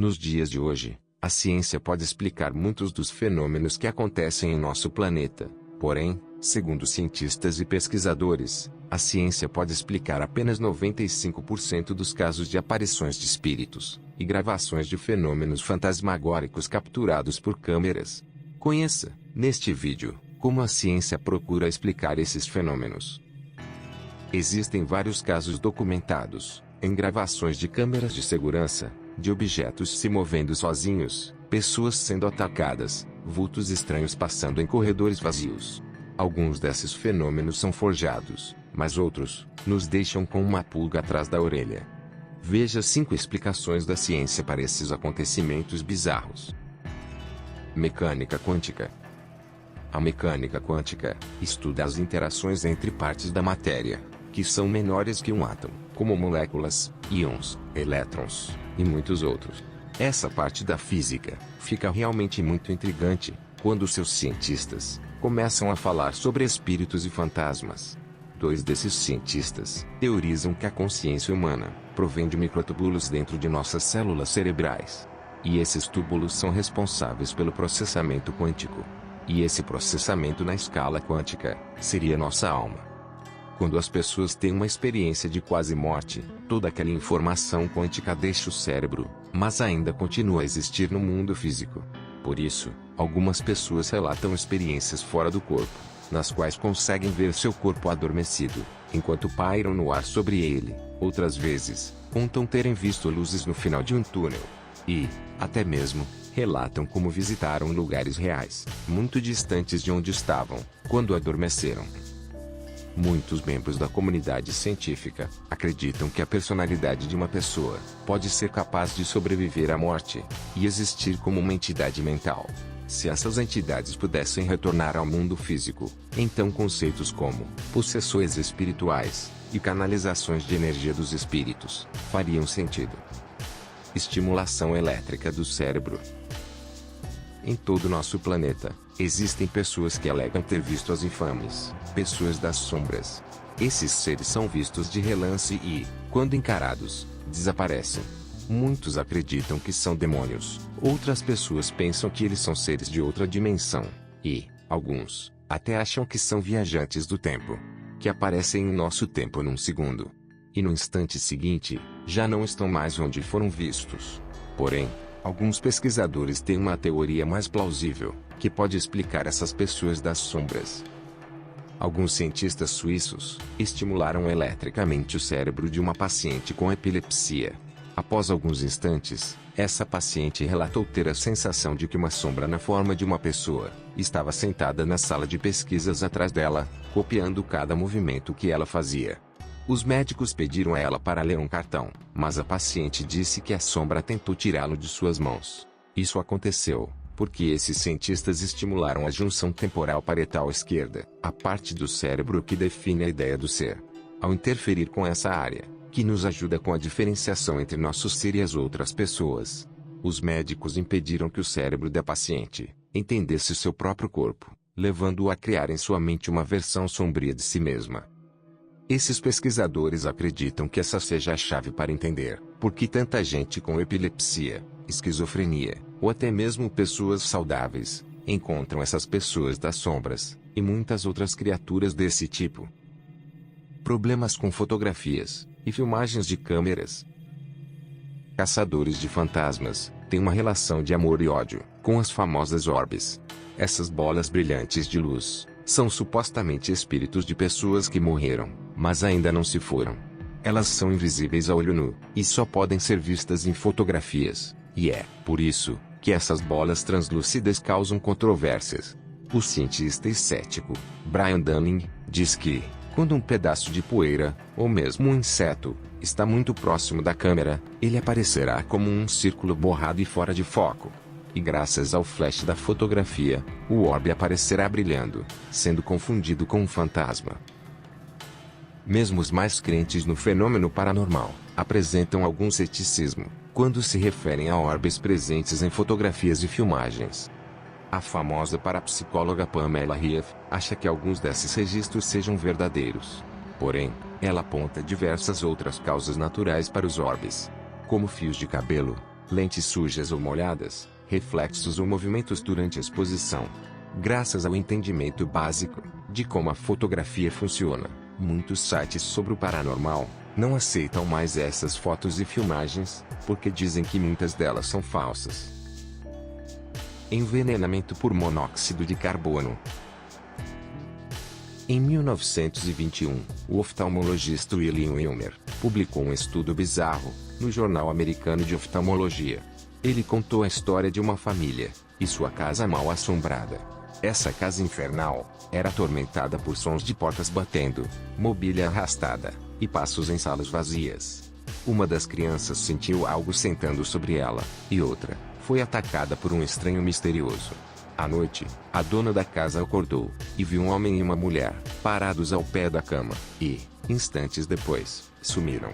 Nos dias de hoje, a ciência pode explicar muitos dos fenômenos que acontecem em nosso planeta. Porém, segundo cientistas e pesquisadores, a ciência pode explicar apenas 95% dos casos de aparições de espíritos e gravações de fenômenos fantasmagóricos capturados por câmeras. Conheça, neste vídeo, como a ciência procura explicar esses fenômenos. Existem vários casos documentados, em gravações de câmeras de segurança, de objetos se movendo sozinhos, pessoas sendo atacadas, vultos estranhos passando em corredores vazios. Alguns desses fenômenos são forjados, mas outros nos deixam com uma pulga atrás da orelha. Veja 5 explicações da ciência para esses acontecimentos bizarros. Mecânica quântica. A mecânica quântica estuda as interações entre partes da matéria, que são menores que um átomo, como moléculas, íons, elétrons, e muitos outros. Essa parte da física fica realmente muito intrigante quando seus cientistas começam a falar sobre espíritos e fantasmas. 2 desses cientistas teorizam que a consciência humana provém de microtúbulos dentro de nossas células cerebrais. E esses túbulos são responsáveis pelo processamento quântico. E esse processamento na escala quântica seria nossa alma. Quando as pessoas têm uma experiência de quase morte, toda aquela informação quântica deixa o cérebro, mas ainda continua a existir no mundo físico. Por isso, algumas pessoas relatam experiências fora do corpo, nas quais conseguem ver seu corpo adormecido, enquanto pairam no ar sobre ele. Outras vezes, contam terem visto luzes no final de um túnel. E, até mesmo, relatam como visitaram lugares reais, muito distantes de onde estavam, quando adormeceram. Muitos membros da comunidade científica acreditam que a personalidade de uma pessoa pode ser capaz de sobreviver à morte e existir como uma entidade mental. Se essas entidades pudessem retornar ao mundo físico, então conceitos como possessões espirituais e canalizações de energia dos espíritos fariam sentido. Estimulação elétrica do cérebro. Em todo o nosso planeta, existem pessoas que alegam ter visto as infames pessoas das sombras. Esses seres são vistos de relance e, quando encarados, desaparecem. Muitos acreditam que são demônios, outras pessoas pensam que eles são seres de outra dimensão, e, alguns, até acham que são viajantes do tempo, que aparecem em nosso tempo num segundo. E no instante seguinte, já não estão mais onde foram vistos. Porém, alguns pesquisadores têm uma teoria mais plausível, que pode explicar essas pessoas das sombras. Alguns cientistas suíços estimularam eletricamente o cérebro de uma paciente com epilepsia. Após alguns instantes, essa paciente relatou ter a sensação de que uma sombra na forma de uma pessoa estava sentada na sala de pesquisas atrás dela, copiando cada movimento que ela fazia. Os médicos pediram a ela para ler um cartão, mas a paciente disse que a sombra tentou tirá-lo de suas mãos. Isso aconteceu porque esses cientistas estimularam a junção temporal parietal esquerda, a parte do cérebro que define a ideia do ser. Ao interferir com essa área, que nos ajuda com a diferenciação entre nosso ser e as outras pessoas, os médicos impediram que o cérebro da paciente entendesse seu próprio corpo, levando-o a criar em sua mente uma versão sombria de si mesma. Esses pesquisadores acreditam que essa seja a chave para entender por que tanta gente com epilepsia, esquizofrenia, ou até mesmo pessoas saudáveis, encontram essas pessoas das sombras, e muitas outras criaturas desse tipo. Problemas com fotografias e filmagens de câmeras. Caçadores de fantasmas têm uma relação de amor e ódio com as famosas orbes. Essas bolas brilhantes de luz são supostamente espíritos de pessoas que morreram, mas ainda não se foram. Elas são invisíveis a olho nu, e só podem ser vistas em fotografias, e é, por isso, que essas bolas translúcidas causam controvérsias. O cientista e cético, Brian Dunning, diz que, quando um pedaço de poeira, ou mesmo um inseto, está muito próximo da câmera, ele aparecerá como um círculo borrado e fora de foco. E graças ao flash da fotografia, o orbe aparecerá brilhando, sendo confundido com um fantasma. Mesmo os mais crentes no fenômeno paranormal apresentam algum ceticismo quando se referem a orbes presentes em fotografias e filmagens. A famosa parapsicóloga Pamela Reeve acha que alguns desses registros sejam verdadeiros. Porém, ela aponta diversas outras causas naturais para os orbes, como fios de cabelo, lentes sujas ou molhadas, reflexos ou movimentos durante a exposição. Graças ao entendimento básico de como a fotografia funciona, muitos sites sobre o paranormal não aceitam mais essas fotos e filmagens, porque dizem que muitas delas são falsas. Envenenamento por monóxido de carbono. Em 1921, o oftalmologista William Wilmer publicou um estudo bizarro no Jornal Americano de Oftalmologia. Ele contou a história de uma família e sua casa mal assombrada. Essa casa infernal era atormentada por sons de portas batendo, mobília arrastada e passos em salas vazias. Uma das crianças sentiu algo sentando sobre ela, e outra foi atacada por um estranho misterioso. À noite, a dona da casa acordou e viu um homem e uma mulher parados ao pé da cama e, instantes depois, sumiram.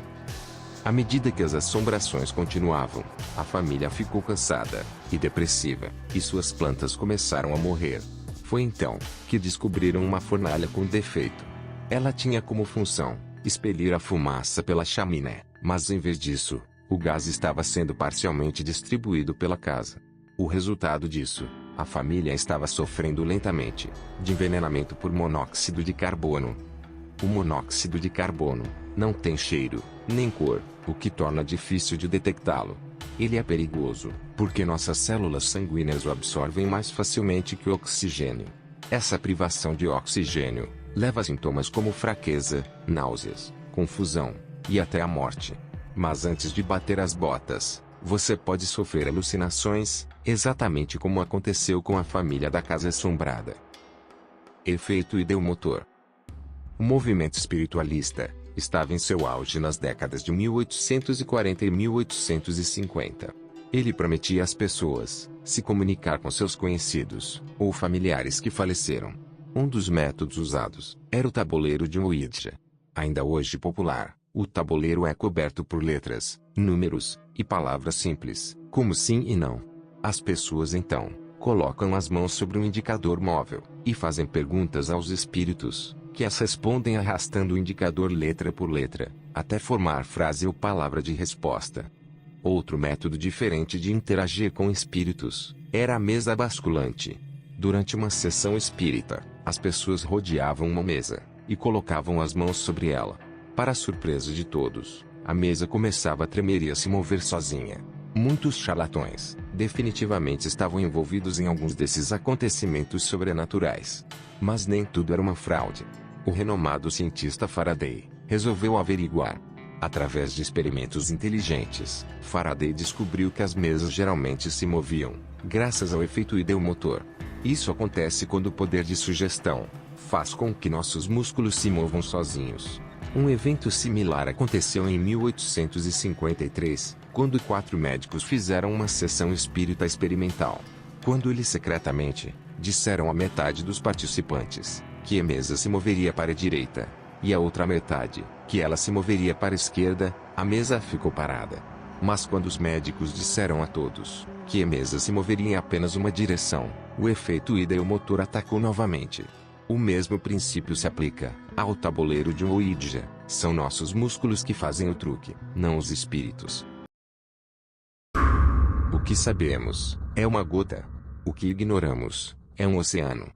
À medida que as assombrações continuavam, a família ficou cansada e depressiva, e suas plantas começaram a morrer. Foi então que descobriram uma fornalha com defeito. Ela tinha como função expelir a fumaça pela chaminé, mas em vez disso, o gás estava sendo parcialmente distribuído pela casa. O resultado disso, a família estava sofrendo lentamente de envenenamento por monóxido de carbono. O monóxido de carbono não tem cheiro, nem cor, o que torna difícil de detectá-lo. Ele é perigoso, porque nossas células sanguíneas o absorvem mais facilmente que o oxigênio. Essa privação de oxigênio leva a sintomas como fraqueza, náuseas, confusão e até a morte. Mas antes de bater as botas, você pode sofrer alucinações, exatamente como aconteceu com a família da casa assombrada. Efeito ideomotor. O movimento espiritualista estava em seu auge nas décadas de 1840 e 1850. Ele prometia às pessoas se comunicar com seus conhecidos ou familiares que faleceram. Um dos métodos usados era o tabuleiro de Ouija. Ainda hoje popular, o tabuleiro é coberto por letras, números e palavras simples, como sim e não. As pessoas então colocam as mãos sobre um indicador móvel e fazem perguntas aos espíritos, que as respondem arrastando o indicador letra por letra, até formar frase ou palavra de resposta. Outro método diferente de interagir com espíritos era a mesa basculante. Durante uma sessão espírita, as pessoas rodeavam uma mesa e colocavam as mãos sobre ela. Para surpresa de todos, a mesa começava a tremer e a se mover sozinha. Muitos charlatões definitivamente estavam envolvidos em alguns desses acontecimentos sobrenaturais. Mas nem tudo era uma fraude. O renomado cientista Faraday resolveu averiguar. Através de experimentos inteligentes, Faraday descobriu que as mesas geralmente se moviam, graças ao efeito ideomotor. Isso acontece quando o poder de sugestão faz com que nossos músculos se movam sozinhos. Um evento similar aconteceu em 1853, quando 4 médicos fizeram uma sessão espírita experimental. Quando eles secretamente disseram à metade dos participantes que a mesa se moveria para a direita, e a outra metade que ela se moveria para a esquerda, a mesa ficou parada. Mas quando os médicos disseram a todos que a mesa se moveria em apenas uma direção, o efeito ideomotor atacou novamente. O mesmo princípio se aplica ao tabuleiro de Ouija. São nossos músculos que fazem o truque, não os espíritos. O que sabemos é uma gota. O que ignoramos é um oceano.